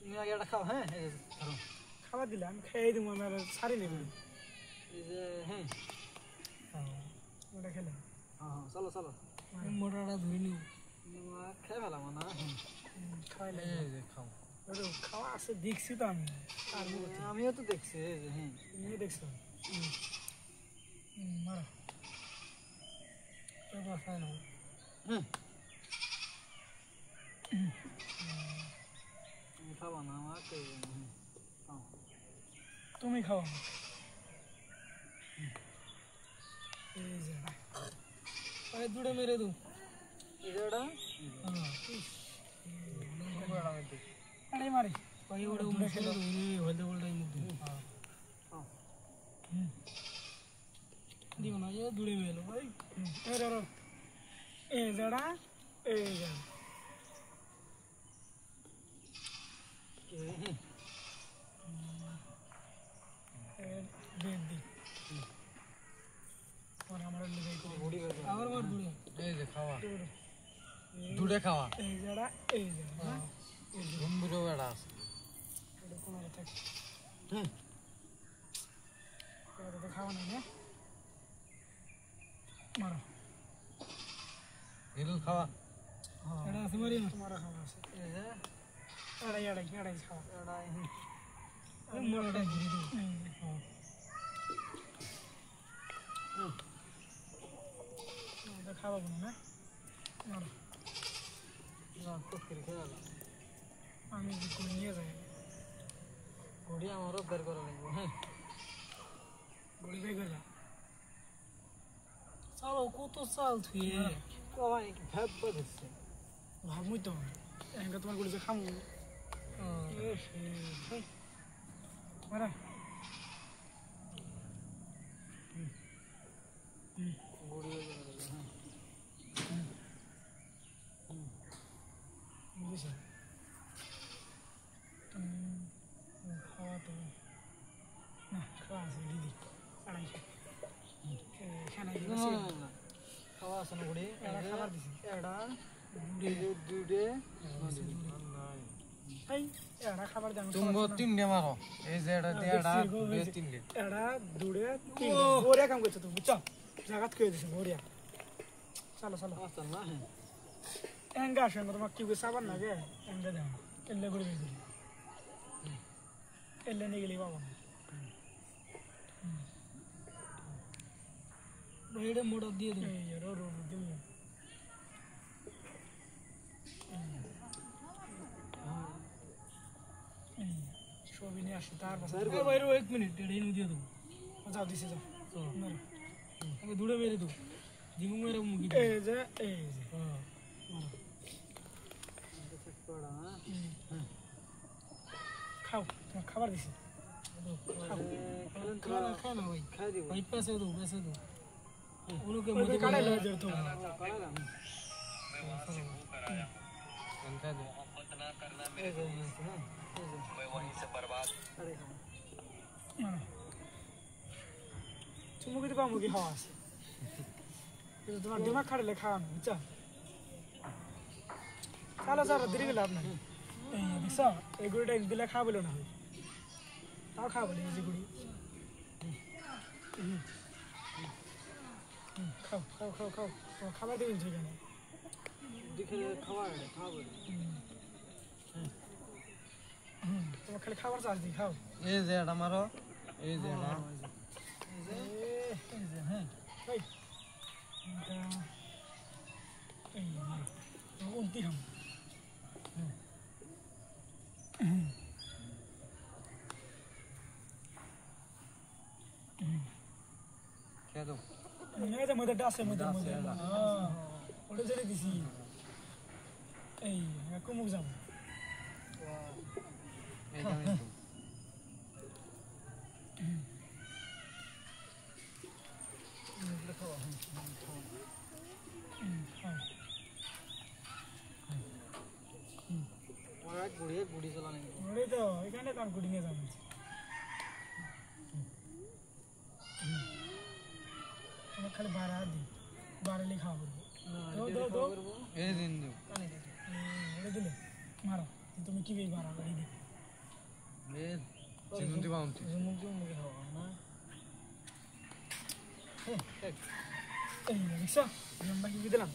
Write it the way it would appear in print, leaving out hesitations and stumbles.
তুমি আগে এটা খাও হ্যাঁ এই ধরো খাবার দিলে আমি খেয়ে দিব আমার সারি নেব এই যে হ্যাঁ ওটা খেলে হ্যাঁ চলো চলো মোটাটা ধুই নিও খেয়ে ফেলাম না খাইলে এই যে খাও খাওয়া আছে দেখছি তো আমি আমিও তো দেখছি এই যে হ্যাঁ তুমি দেখছো মারা তো বাসা না তুমি খাবা না আমার তুমি খাও এই যে আরে দুড়ে মেরে দু এই যেটা আরে মারি ওই ওড়ে উড়ে খেলে হলদে গোলটাই মুখ দিও না ये দুড়ে মেলো ভাই এ রে এই জড়া এই জড়া বেড দি और हमारे लिए को बॉडी और मार दुड़े এই যে খাওয়া দুড়ে খাওয়া এই জড়া এই গম্ভীর বেড়া আছে এটা কোন আর থাকে এটা তো খাওয়া নাই না মারো এগুলো খাওয়া এটা আছে মারি না তোমার খাওয়া আছে এই যে এড়াই খাওয়া এড়াই মোড়াটা ঘিরে দিও এটা খাওয়াবো না মারো না কুকুর খেয়ে আমি করে নিয়ে যাই ঘড়ি আমারও বের করা লাগবে হ্যাঁ ঘড়ি বের যা চলো কত চাল থুয়ে কয় ভাববা দিচ্ছে ভাবমুই তো এঙ্গা তোমার গুলি যে খামু মারা ঘড়ি হয়ে যাবে হ্যাঁ বুঝছি খাওয়া তো না খাওয়া আছে দিদি আড়াইশো খানা খাওয়া আছে না ঘড়ি খাবার দিছি এটা দুডে এই এড়া খাবার দাম তুমি তিনটে মারো এই যে এটা দিয়ে এটা তিনটে এড়া দুড়ে তিনটে বড়িয়া কাম করছো তুমি বুঝছো জাগাত কই দিছ বড়িয়া চলো চলো আচ্ছা না হ্যাঁ এঙ্গা আসেন তোমার কি সাবান না গে এঙ্গা দাও এল্লে করে দিছি এল্লে নিয়ে গেলি বাবা বাইরে মোড়া দিয়ে দিই এই রো দিই সবই নিয়ে আসি তারপর বাইরে 1 মিনিট এটাই নিয়ে দিয়ে দেবো যাও দিছি যাও আমি দূরে মেরে দেবো জিমু মেরে মুগি এই যে হ্যাঁ খাও তোমার খাবার দিছি খাও না ভাই খাই দিব ভাই पैसे दो उनके मुझे काढ़ा लो जर तो চুমুকি তো কামুকি খাওয়া আছে কিন্তু তোমার দিমাগ খাড়লে খাওয়া না বুঝছো চলো দেরি গেলে আপনার এই দেখছ এই গুড়িটা দিলে খাওয়া বলো না তাও খাওয়া বলে এই যে গুড়ি খাও খাবার দেবেন সেখানে দেখে খাবার বলে তোমার খালি খাবার চাষ দিই খাও এই যে এটা মারো এই যে না এই যে হ্যাঁ এই উন্তি খাম খেয়ে দাও এই যে মধ্যে আছে মধ্যে ওটা জেনে দিছি এই কুমুক যাবো গুড়ি চালানি তো এখানে তো গুড়ি নিয়ে যাবো খালি বাড়া দিই বাড়ালে খাওয়া করবো এই দিন দিলে মারো তুমি কি বাড়া বাড়ি দিই বাউন্টি মুখ দিয়ে মুখে খাওয়া না এই দেখছো নাম্বার কি দিলাম